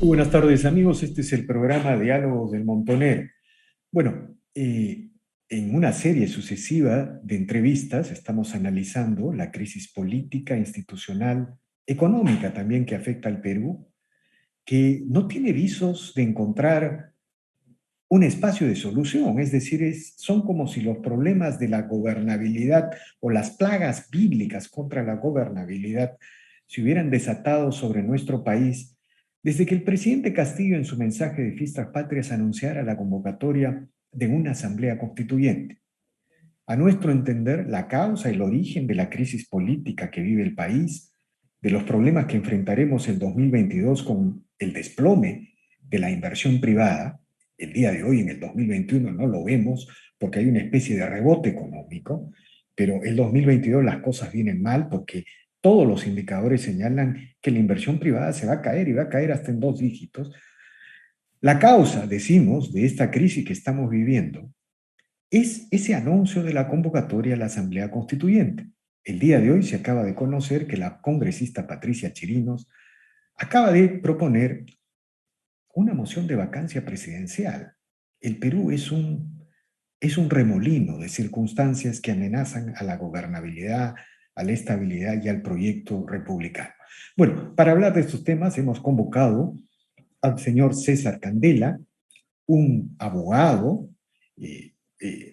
Muy buenas tardes, amigos. Este es el programa Diálogos del Montoner. Bueno, en una serie sucesiva de entrevistas estamos analizando la crisis política, institucional, económica también que afecta al Perú, que no tiene visos de encontrar un espacio de solución, es decir, son como si los problemas de la gobernabilidad o las plagas bíblicas contra la gobernabilidad se hubieran desatado sobre nuestro país desde que el presidente Castillo en su mensaje de Fiestas Patrias anunciara la convocatoria de una asamblea constituyente. A nuestro entender, la causa, el origen de la crisis política que vive el país, de los problemas que enfrentaremos en 2022 con el desplome de la inversión privada, el día de hoy en el 2021 no lo vemos porque hay una especie de rebote económico, pero el 2022 las cosas vienen mal porque todos los indicadores señalan que la inversión privada se va a caer y va a caer hasta en dos dígitos. La causa, decimos, de esta crisis que estamos viviendo es ese anuncio de la convocatoria a la Asamblea Constituyente. El día de hoy se acaba de conocer que la congresista Patricia Chirinos acaba de proponer una moción de vacancia presidencial. El Perú es un remolino de circunstancias que amenazan a la gobernabilidad, a la estabilidad y al proyecto republicano. Bueno, para hablar de estos temas hemos convocado al señor César Candela, un abogado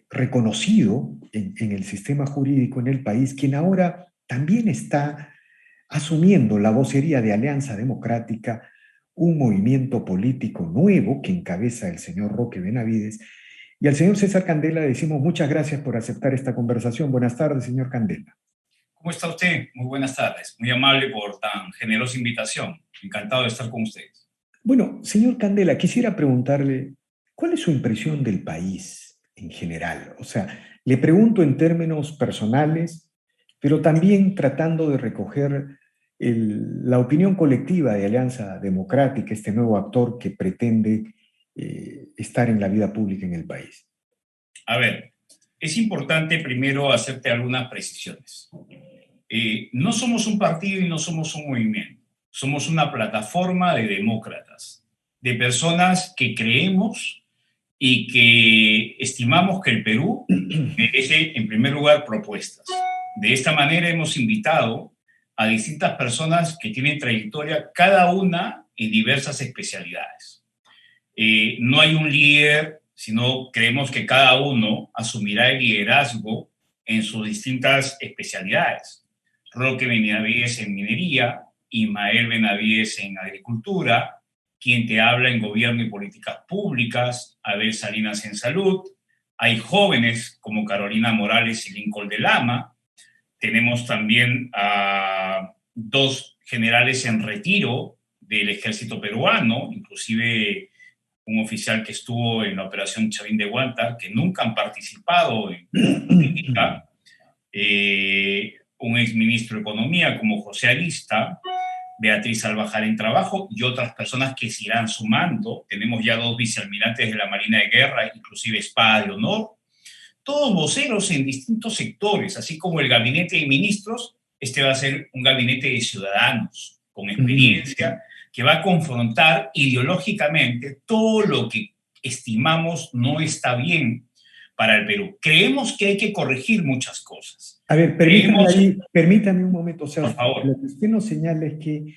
reconocido en el sistema jurídico en el país, quien ahora también está asumiendo la vocería de Alianza Democrática, un movimiento político nuevo que encabeza el señor Roque Benavides. Y al señor César Candela le decimos muchas gracias por aceptar esta conversación. Buenas tardes, señor Candela. ¿Cómo está usted? Muy buenas tardes. Muy amable por tan generosa invitación. Encantado de estar con ustedes. Bueno, señor Candela, quisiera preguntarle, ¿cuál es su impresión del país en general? O sea, le pregunto en términos personales, pero también tratando de recoger la opinión colectiva de Alianza Democrática, este nuevo actor que pretende estar en la vida pública en el país. A ver, es importante primero hacerte algunas precisiones. No somos un partido y no somos un movimiento. Somos una plataforma de demócratas, de personas que creemos y que estimamos que el Perú merece, en primer lugar, propuestas. De esta manera hemos invitado a distintas personas que tienen trayectoria, cada una en diversas especialidades. No hay un líder, sino creemos que cada uno asumirá el liderazgo en sus distintas especialidades. Roque Benavides en minería, Ismael Benavides en agricultura, quien te habla en gobierno y políticas públicas, Abel Salinas en salud. Hay jóvenes como Carolina Morales y Lincoln de Lama. Tenemos también a dos generales en retiro del ejército peruano, inclusive un oficial que estuvo en la operación Chavín de Huántar, que nunca han participado en política, un exministro de Economía como José Arista, Beatriz Albajar en trabajo y otras personas que se irán sumando. Tenemos ya dos vicealmirantes de la Marina de Guerra, inclusive espada de honor. Todos voceros en distintos sectores, así como el gabinete de ministros. Este va a ser un gabinete de ciudadanos con experiencia que va a confrontar ideológicamente todo lo que estimamos no está bien para el Perú. Creemos que hay que corregir muchas cosas. A ver, permítame un momento. O sea, por favor. lo que usted nos señala es que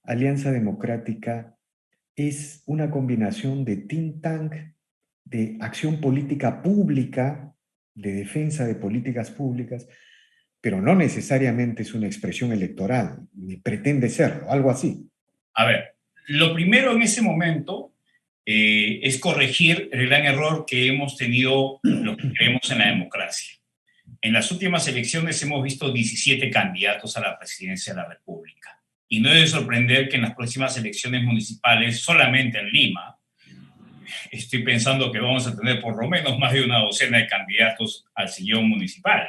Alianza Democrática es una combinación de think tank, de acción política pública, de defensa de políticas públicas, pero no necesariamente es una expresión electoral, ni pretende serlo, algo así. A ver, lo primero en ese momento es corregir el gran error que hemos tenido los que creemos en la democracia. En las últimas elecciones hemos visto 17 candidatos a la presidencia de la República. Y no debe sorprender que en las próximas elecciones municipales, solamente en Lima, estoy pensando que vamos a tener por lo menos más de una docena de candidatos al sillón municipal.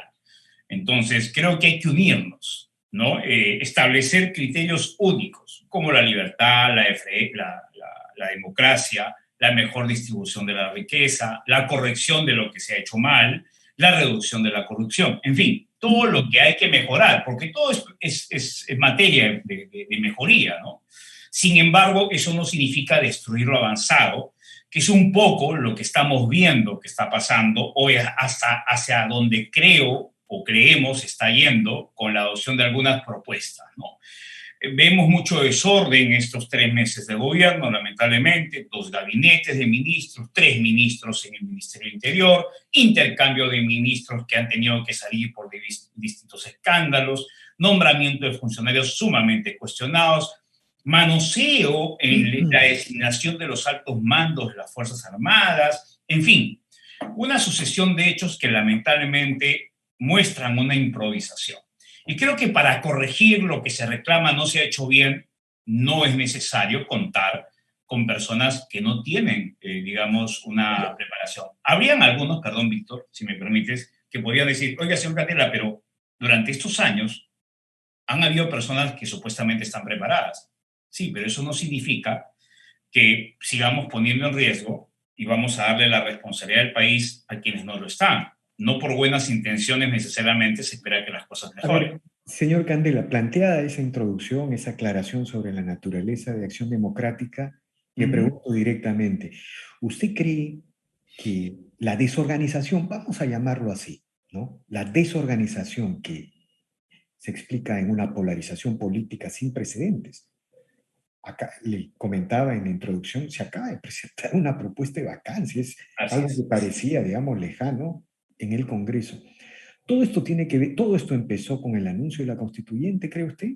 Entonces, creo que hay que unirnos, ¿no? Establecer criterios únicos, como la libertad, la democracia, la mejor distribución de la riqueza, la corrección de lo que se ha hecho mal, la reducción de la corrupción, en fin, todo lo que hay que mejorar, porque todo es materia de mejoría, ¿no? Sin embargo, eso no significa destruir lo avanzado, que es un poco lo que estamos viendo que está pasando hoy hasta hacia donde creo o creemos está yendo con la adopción de algunas propuestas, ¿no? Vemos mucho desorden estos 3 meses de gobierno, lamentablemente, 2 gabinetes de ministros, 3 ministros en el Ministerio del Interior, intercambio de ministros que han tenido que salir por distintos escándalos, nombramiento de funcionarios sumamente cuestionados, manoseo en la designación de los altos mandos de las Fuerzas Armadas, en fin, una sucesión de hechos que lamentablemente muestran una improvisación. Y creo que para corregir lo que se reclama no se ha hecho bien, no es necesario contar con personas que no tienen, digamos, una preparación. Habrían algunos, perdón, Víctor, si me permites, que podrían decir, oiga, señor Candela, pero durante estos años han habido personas que supuestamente están preparadas. Sí, pero eso no significa que sigamos poniendo en riesgo y vamos a darle la responsabilidad del país a quienes no lo están. No por buenas intenciones necesariamente se espera que las cosas mejoren. A ver, señor Candela, planteada esa introducción, esa aclaración sobre la naturaleza de Acción Democrática, le pregunto directamente, ¿usted cree que la desorganización, vamos a llamarlo así, ¿no? La desorganización que se explica en una polarización política sin precedentes? Acá le comentaba en la introducción, se acaba de presentar una propuesta de vacancia, es algo que parecía, digamos, lejano en el Congreso. ¿Todo esto tiene que ver, todo esto empezó con el anuncio de la constituyente, cree usted?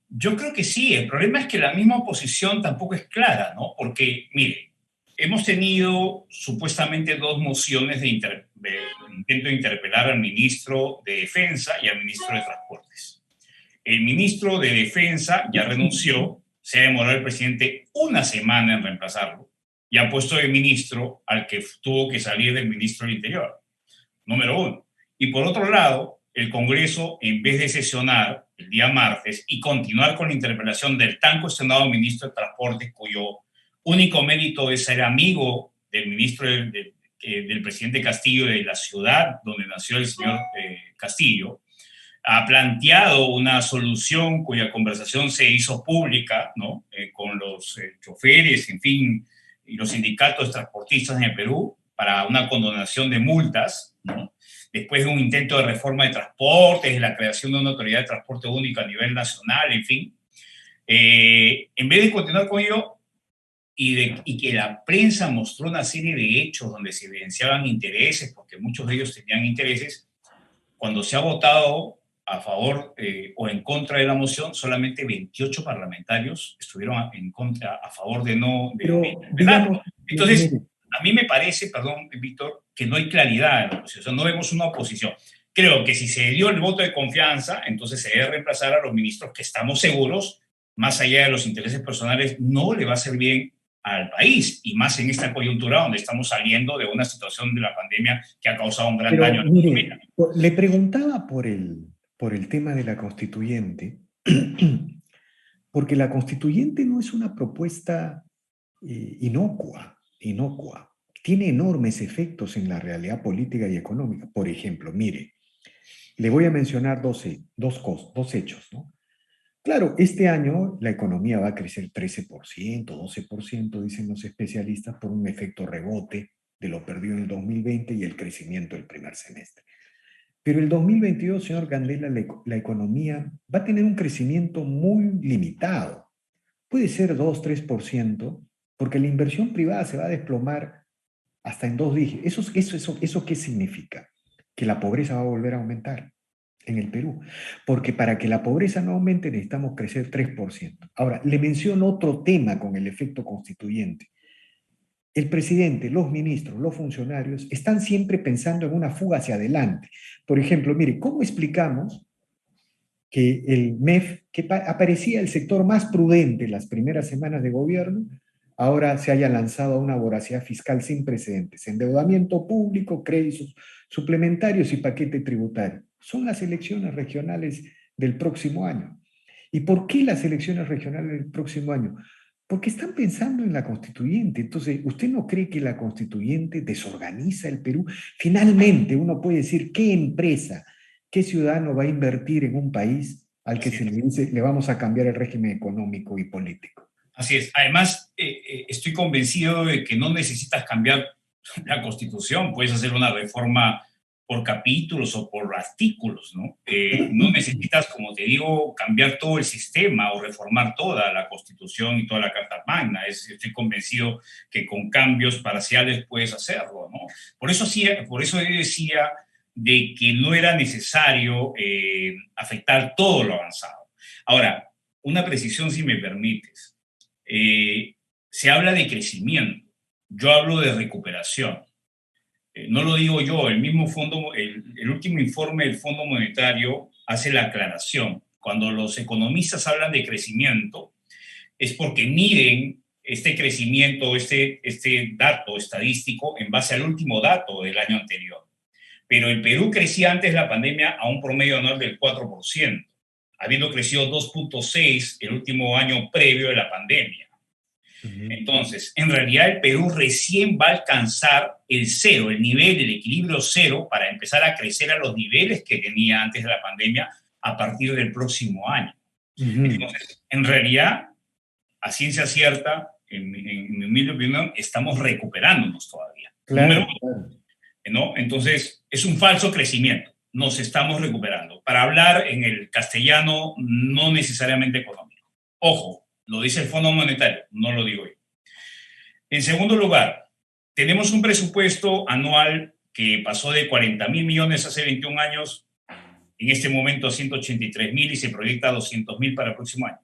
Yo creo que sí, el problema es que la misma oposición tampoco es clara, ¿no? Porque, mire, hemos tenido supuestamente 2 mociones de intento de interpelar al ministro de Defensa y al ministro de Transportes. El ministro de Defensa ya renunció, se ha demorado el presidente una semana en reemplazarlo y ha puesto de ministro al que tuvo que salir del ministro del Interior, número 1. Y por otro lado, el Congreso, en vez de sesionar el día martes y continuar con la interpelación del tan cuestionado ministro de Transporte, cuyo único mérito es ser amigo del ministro del presidente Castillo de la ciudad donde nació el señor Castillo, ha planteado una solución cuya conversación se hizo pública, ¿no? Con los choferes, en fin, y los sindicatos transportistas en el Perú para una condonación de multas, ¿no? Después de un intento de reforma de transportes, de la creación de una autoridad de transporte única a nivel nacional, en fin. En vez de continuar con ello y que la prensa mostró una serie de hechos donde se evidenciaban intereses, porque muchos de ellos tenían intereses, cuando se ha votado a favor o en contra de la moción, solamente 28 parlamentarios estuvieron en contra, a favor de no... Pero, digamos, entonces, a mí me parece, perdón, Víctor, que no hay claridad en la oposición, no vemos una oposición. Creo que si se dio el voto de confianza, entonces se debe reemplazar a los ministros que estamos seguros, más allá de los intereses personales, no le va a hacer bien al país, y más en esta coyuntura donde estamos saliendo de una situación de la pandemia que ha causado un gran daño a la economía. Le preguntaba por el tema de la constituyente, porque la constituyente no es una propuesta inocua. Tiene enormes efectos en la realidad política y económica. Por ejemplo, mire, le voy a mencionar dos hechos, ¿no? Claro, este año la economía va a crecer 13%, 12%, dicen los especialistas, por un efecto rebote de lo perdido en el 2020 y el crecimiento del primer semestre. Pero el 2022, señor Candela, la economía va a tener un crecimiento muy limitado. Puede ser 2, 3%, porque la inversión privada se va a desplomar hasta en 2 dígitos. ¿Eso qué significa? Que la pobreza va a volver a aumentar en el Perú, porque para que la pobreza no aumente necesitamos crecer 3%. Ahora, le menciono otro tema con el efecto constituyente. El presidente, los ministros, los funcionarios están siempre pensando en una fuga hacia adelante. Por ejemplo, mire, ¿cómo explicamos que el MEF, que aparecía el sector más prudente en las primeras semanas de gobierno, ahora se haya lanzado a una voracidad fiscal sin precedentes? Endeudamiento público, créditos suplementarios y paquete tributario. Son las elecciones regionales del próximo año. ¿Y por qué las elecciones regionales del próximo año? Porque están pensando en la constituyente. Entonces, ¿usted no cree que la constituyente desorganiza el Perú? Finalmente, uno puede decir, ¿qué empresa, qué ciudadano va a invertir en un país al que Así se es. le dice, le vamos a cambiar el régimen económico y político. Así es. Además, estoy convencido de que no necesitas cambiar la Constitución, puedes hacer una reforma por capítulos o por artículos, ¿no? No necesitas, como te digo, cambiar todo el sistema o reformar toda la Constitución y toda la Carta Magna. Estoy convencido que con cambios parciales puedes hacerlo, ¿no? Por eso yo decía de que no era necesario afectar todo lo avanzado. Ahora, una precisión, si me permites. Se habla de crecimiento, yo hablo de recuperación. No lo digo yo, el mismo fondo, el último informe del Fondo Monetario hace la aclaración. Cuando los economistas hablan de crecimiento, es porque miden este crecimiento, este dato estadístico en base al último dato del año anterior. Pero el Perú crecía antes de la pandemia a un promedio anual del 4%, habiendo crecido 2,6% el último año previo de la pandemia. Ujú. Entonces, en realidad el Perú recién va a alcanzar el cero, el nivel del equilibrio cero, para empezar a crecer a los niveles que tenía antes de la pandemia a partir del próximo año. Ujú. Entonces, en realidad, a ciencia cierta, en mi humilde opinión, estamos recuperándonos todavía. Número Claro, uno, claro. ¿no? Entonces, es un falso crecimiento. Nos estamos recuperando. Para hablar en el castellano, no necesariamente económico. Ojo, lo dice el Fondo Monetario, no lo digo yo. En segundo lugar, tenemos un presupuesto anual que pasó de 40.000 millones hace 21 años, en este momento a 183.000 y se proyecta a 200.000 para el próximo año.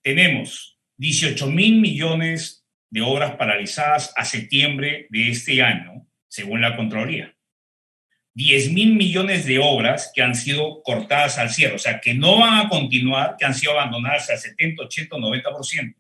Tenemos 18.000 millones de obras paralizadas a septiembre de este año, según la Contraloría. 10.000 millones de obras que han sido cortadas al cierre, o sea, que no van a continuar, que han sido abandonadas al 70, 80, 90%.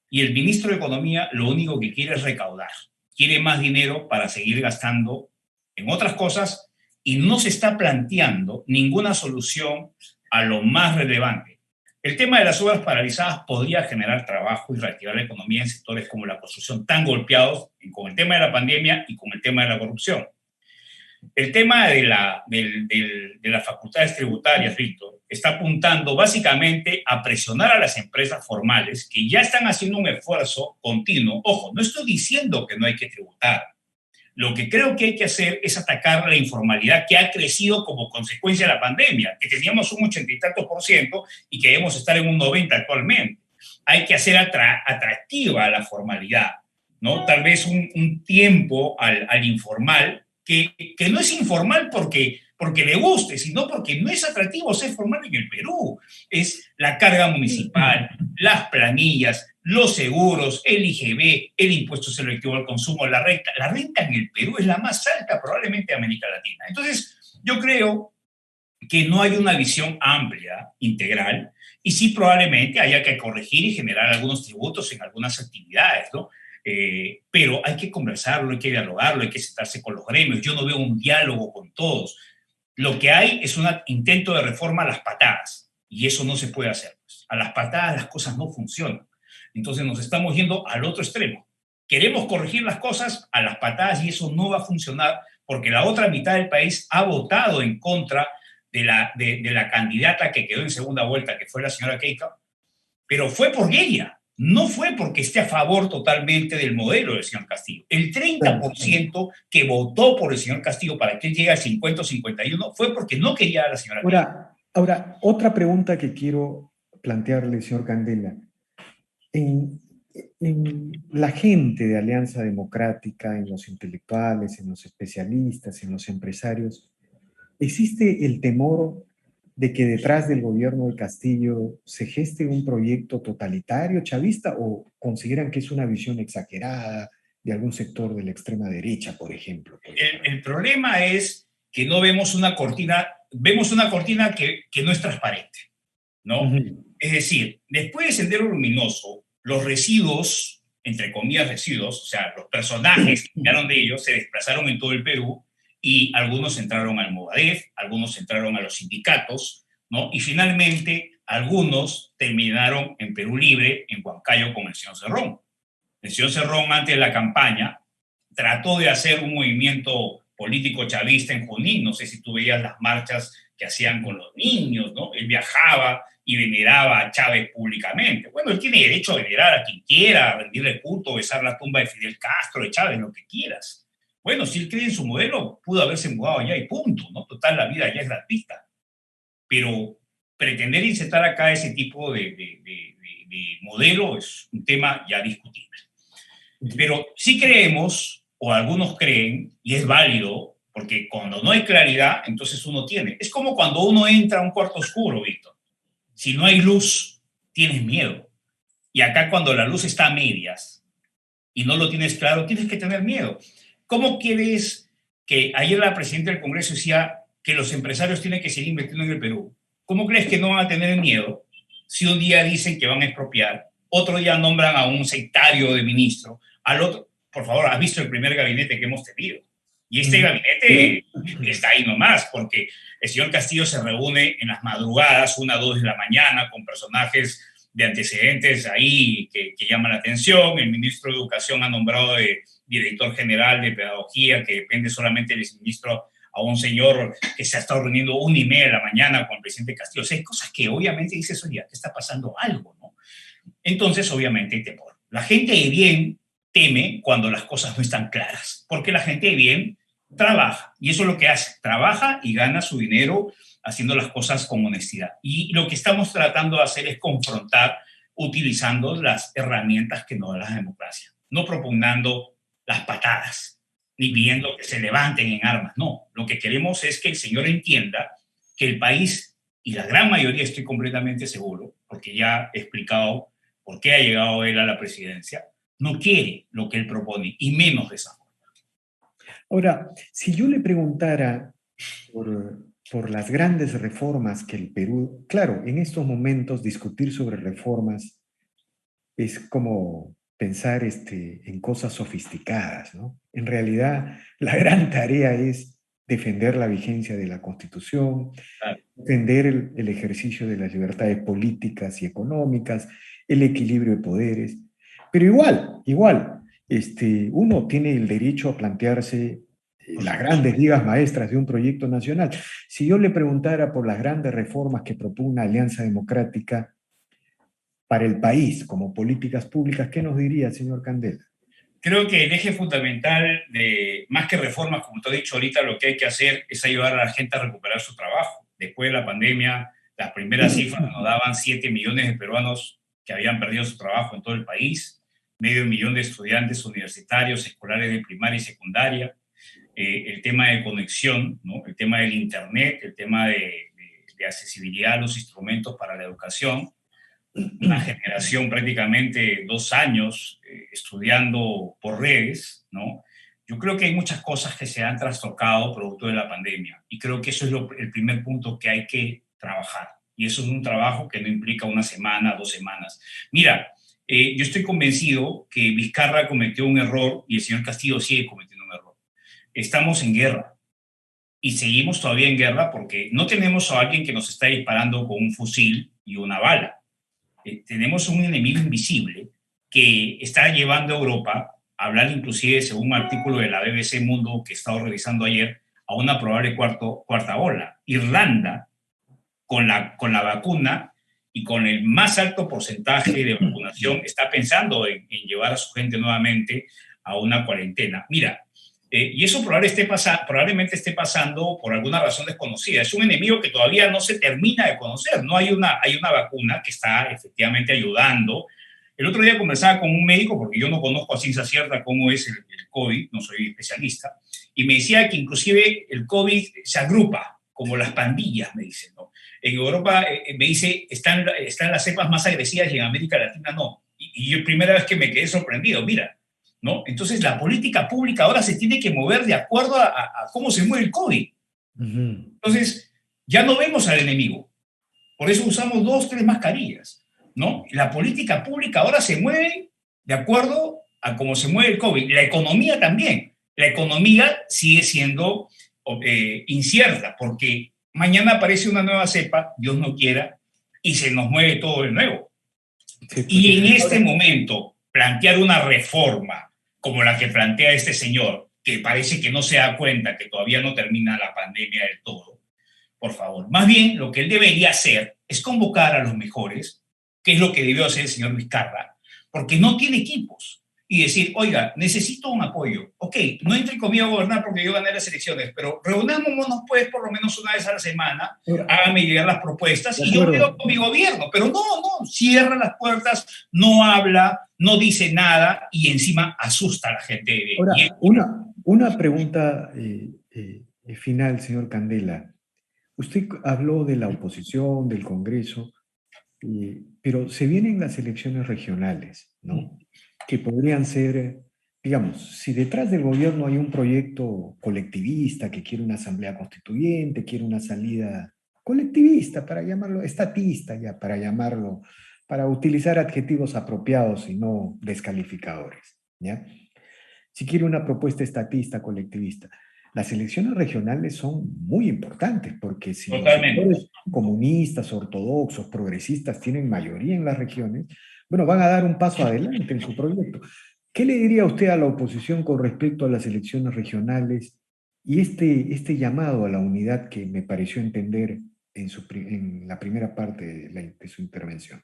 Y el ministro de Economía lo único que quiere es recaudar. Quiere más dinero para seguir gastando en otras cosas y no se está planteando ninguna solución a lo más relevante. El tema de las obras paralizadas podría generar trabajo y reactivar la economía en sectores como la construcción, tan golpeados con el tema de la pandemia y con el tema de la corrupción. El tema de las facultades tributarias, Víctor, está apuntando básicamente a presionar a las empresas formales que ya están haciendo un esfuerzo continuo. Ojo, no estoy diciendo que no hay que tributar. Lo que creo que hay que hacer es atacar la informalidad que ha crecido como consecuencia de la pandemia, que teníamos un 80 y tantos por ciento y que debemos estar en un 90 actualmente. Hay que hacer atractiva la formalidad, ¿no? Tal vez un tiempo al informal, que no es informal porque le guste, sino porque no es atractivo ser formal en el Perú. Es la carga municipal, las planillas, los seguros, el IGB, el impuesto selectivo al consumo, la renta. La renta en el Perú es la más alta probablemente de América Latina. Entonces, yo creo que no hay una visión amplia, integral, y sí probablemente haya que corregir y generar algunos tributos en algunas actividades, ¿no? Pero hay que conversarlo, hay que dialogarlo, hay que sentarse con los gremios. Yo no veo un diálogo con todos. Lo que hay es un intento de reforma a las patadas, y eso no se puede hacer. A las patadas las cosas no funcionan. Entonces nos estamos yendo al otro extremo. Queremos corregir las cosas a las patadas y eso no va a funcionar porque la otra mitad del país ha votado en contra de la candidata que quedó en segunda vuelta, que fue la señora Keiko, pero fue por ella, no fue porque esté a favor totalmente del modelo del señor Castillo. El Claro. 30% que votó por el señor Castillo para que él llegue al 50 o 51 fue porque no quería a la señora Keiko. Ahora, otra pregunta que quiero plantearle, señor Candela. En, en la gente de Alianza Democrática, en los intelectuales, en los especialistas, en los empresarios, ¿existe el temor de que detrás del gobierno de Castillo se geste un proyecto totalitario chavista o consideran que es una visión exagerada de algún sector de la extrema derecha, por ejemplo? El problema es que no vemos una cortina que no es transparente, ¿no? Ujú. Es decir, después de Sendero Luminoso, los residuos, entre comillas residuos, o sea, los personajes que quedaron de ellos, se desplazaron en todo el Perú y algunos entraron al Movadef, algunos entraron a los sindicatos, ¿no? Y finalmente algunos terminaron en Perú Libre, en Huancayo, con el señor Cerrón. El señor Cerrón, antes de la campaña, trató de hacer un movimiento político chavista en Junín. No sé si tú veías las marchas que hacían con los niños, ¿no? Él viajaba y veneraba a Chávez públicamente. Bueno, él tiene derecho a venerar a quien quiera, a rendirle culto, besar la tumba de Fidel Castro, de Chávez, lo que quieras. Bueno, si él cree en su modelo, pudo haberse mudado allá y punto, ¿no? Total, la vida ya es gratuita. Pero pretender insertar acá ese tipo de modelo es un tema ya discutible. Pero sí creemos, o algunos creen, y es válido, porque cuando no hay claridad, entonces uno tiene. Es como cuando uno entra a un cuarto oscuro, Víctor. Si no hay luz, tienes miedo. Y acá cuando la luz está a medias y no lo tienes claro, tienes que tener miedo. ¿Cómo quieres que ayer la presidenta del Congreso decía que los empresarios tienen que seguir invirtiendo en el Perú? ¿Cómo crees que no van a tener miedo si un día dicen que van a expropiar, otro día nombran a un sectario de ministro, al otro? Por favor, ¿has visto el primer gabinete que hemos tenido? Y este gabinete está ahí nomás, porque el señor Castillo se reúne en las madrugadas, 1 a 2 de la mañana, con personajes de antecedentes ahí que llaman la atención. El ministro de Educación ha nombrado de director general de Pedagogía, que depende solamente del ministro, a un señor que se ha estado reuniendo 1:30 de la mañana con el presidente Castillo. O sea, hay cosas que obviamente dices, oye, ¿qué está pasando algo, no? Entonces, obviamente, hay temor. La gente de bien teme cuando las cosas no están claras, porque la gente de bien trabaja, y eso es lo que hace, trabaja y gana su dinero haciendo las cosas con honestidad. Y lo que estamos tratando de hacer es confrontar utilizando las herramientas que nos da la democracia, no propugnando las patadas, ni pidiendo que se levanten en armas, no. Lo que queremos es que el señor entienda que el país, y la gran mayoría estoy completamente seguro, porque ya he explicado por qué ha llegado él a la presidencia, no quiere lo que él propone, y menos de esa forma. Ahora, si yo le preguntara por las grandes reformas que el Perú, claro, en estos momentos discutir sobre reformas es como pensar en cosas sofisticadas, ¿no? En realidad, la gran tarea es defender la vigencia de la Constitución, Claro. defender el ejercicio de las libertades políticas y económicas, el equilibrio de poderes. Pero igual, uno tiene el derecho a plantearse las grandes ligas maestras de un proyecto nacional. Si yo le preguntara por las grandes reformas que propone Alianza Democrática para el país como políticas públicas, ¿qué nos diría, señor Candela? Creo que el eje fundamental de, más que reformas, como te he dicho ahorita, lo que hay que hacer es ayudar a la gente a recuperar su trabajo. Después de la pandemia, las primeras cifras nos daban 7 millones de peruanos que habían perdido su trabajo en todo el país, 500.000 de estudiantes universitarios, escolares de primaria y secundaria, el tema de conexión, ¿no? El tema del Internet, el tema de accesibilidad a los instrumentos para la educación, una generación prácticamente 2 años estudiando por redes, ¿no? Yo creo que hay muchas cosas que se han trastocado producto de la pandemia y creo que eso es el primer punto que hay que trabajar. Y eso es un trabajo que no implica 1 semana, 2 semanas. Mira, yo estoy convencido que Vizcarra cometió un error y el señor Castillo sigue cometiendo un error. Estamos en guerra y seguimos todavía en guerra porque no tenemos a alguien que nos está disparando con un fusil y una bala. Tenemos un enemigo invisible que está llevando a Europa a hablar, inclusive según un artículo de la BBC Mundo que he estado revisando ayer, a una probable cuarta ola. Irlanda, con la vacuna y con el más alto porcentaje de vacunación, está pensando en llevar a su gente nuevamente a una cuarentena. Mira, y eso probablemente esté pasando por alguna razón desconocida. Es un enemigo que todavía no se termina de conocer. No hay una vacuna que está efectivamente ayudando. El otro día conversaba con un médico, porque yo no conozco a ciencia cierta cómo es el COVID, no soy especialista, y me decía que inclusive el COVID se agrupa, como las pandillas, me dicen, ¿no? En Europa, me dice, están las cepas más agresivas y en América Latina no. Y yo primera vez que me quedé sorprendido, mira, ¿no? Entonces, la política pública ahora se tiene que mover de acuerdo a cómo se mueve el COVID. Entonces, ya no vemos al enemigo. Por eso usamos 2, 3 mascarillas, ¿no? La política pública ahora se mueve de acuerdo a cómo se mueve el COVID. La economía también. La economía sigue siendo incierta porque mañana aparece una nueva cepa, Dios no quiera, y se nos mueve todo de nuevo. Sí, pues, y en este momento, plantear una reforma como la que plantea este señor, que parece que no se da cuenta que todavía no termina la pandemia del todo, por favor. Más bien, lo que él debería hacer es convocar a los mejores, que es lo que debió hacer el señor Vizcarra, porque no tiene equipos. Y decir, oiga, necesito un apoyo. Ok, no entre conmigo a gobernar porque yo gané las elecciones, pero reunámonos pues por lo menos una vez a la semana, hágame llegar las propuestas y yo veo con mi gobierno. Pero no, cierra las puertas, no habla, no dice nada y encima asusta a la gente. Ahora, una pregunta final, señor Candela. Usted habló de la oposición, del Congreso, pero se vienen las elecciones regionales, ¿no? Que podrían ser, digamos, si detrás del gobierno hay un proyecto colectivista que quiere una asamblea constituyente, quiere una salida colectivista, para llamarlo, estatista ya, para llamarlo, para utilizar adjetivos apropiados y no descalificadores, ¿ya? Si quiere una propuesta estatista, colectivista. Las elecciones regionales son muy importantes porque si los sectores comunistas, ortodoxos, progresistas tienen mayoría en las regiones, bueno, van a dar un paso adelante en su proyecto. ¿Qué le diría usted a la oposición con respecto a las elecciones regionales y este llamado a la unidad que me pareció entender en la primera parte de su intervención?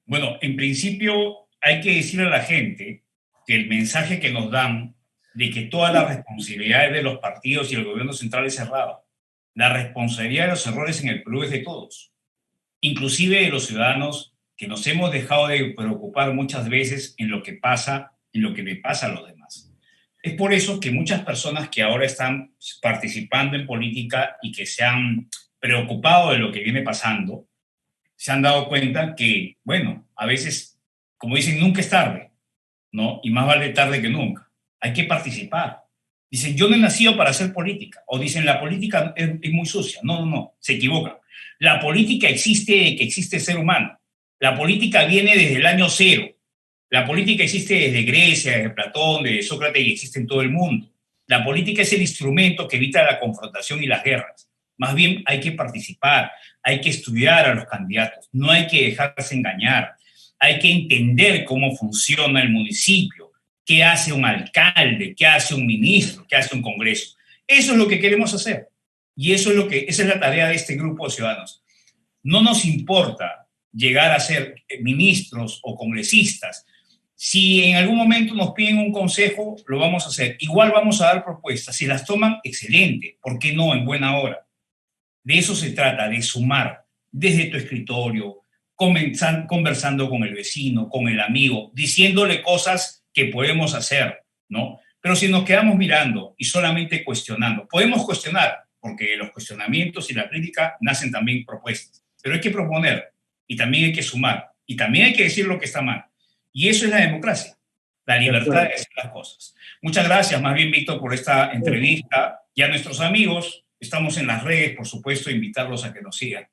Bueno, en principio hay que decirle a la gente que el mensaje que nos dan de que todas las responsabilidades de los partidos y el gobierno central es errado. La responsabilidad de los errores en el Perú es de todos, inclusive de los ciudadanos que nos hemos dejado de preocupar muchas veces en lo que pasa, en lo que le pasa a los demás. Es por eso que muchas personas que ahora están participando en política y que se han preocupado de lo que viene pasando, se han dado cuenta que, bueno, a veces, como dicen, nunca es tarde, ¿no? Y más vale tarde que nunca. Hay que participar. Dicen, yo no he nacido para hacer política. O dicen, la política es muy sucia. No, se equivocan. La política existe de que existe el ser humano. La política viene desde el año cero. La política existe desde Grecia, desde Platón, desde Sócrates y existe en todo el mundo. La política es el instrumento que evita la confrontación y las guerras. Más bien hay que participar, hay que estudiar a los candidatos, no hay que dejarse engañar, hay que entender cómo funciona el municipio, qué hace un alcalde, qué hace un ministro, qué hace un congreso. Eso es lo que queremos hacer y esa es la tarea de este grupo de ciudadanos. No nos importa llegar a ser ministros o congresistas. Si en algún momento nos piden un consejo, lo vamos a hacer. Igual vamos a dar propuestas. Si las toman, excelente. ¿Por qué no? En buena hora. De eso se trata, de sumar desde tu escritorio, conversando con el vecino, con el amigo, diciéndole cosas que podemos hacer, ¿no? Pero si nos quedamos mirando y solamente cuestionando, podemos cuestionar, porque los cuestionamientos y la crítica nacen también propuestas, pero hay que proponer y también hay que sumar y también hay que decir lo que está mal. Y eso es la democracia, la libertad de decir las cosas. Muchas gracias, más bien, Víctor, por esta entrevista. Y a nuestros amigos, estamos en las redes, por supuesto, invitarlos a que nos sigan.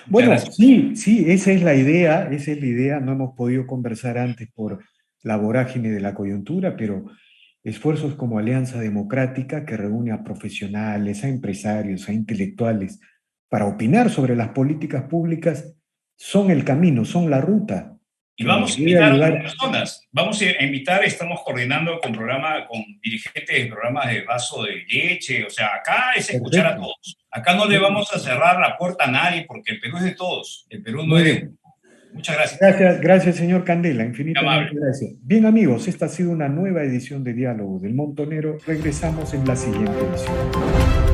Bueno, sí, esa es la idea, no hemos podido conversar antes por la vorágine de la coyuntura, pero esfuerzos como Alianza Democrática, que reúne a profesionales, a empresarios, a intelectuales, para opinar sobre las políticas públicas, son el camino, son la ruta. Y vamos a invitar a otras personas. Vamos a invitar, estamos coordinando con dirigentes de programas de vaso de leche. O sea, acá es escuchar a todos. Acá no le vamos a cerrar la puerta a nadie porque el Perú es de todos. El Perú no es de... Muchas gracias. Gracias, señor Candela. Infinitamente gracias. Bien, amigos, esta ha sido una nueva edición de Diálogos del Montonero. Regresamos en la siguiente edición.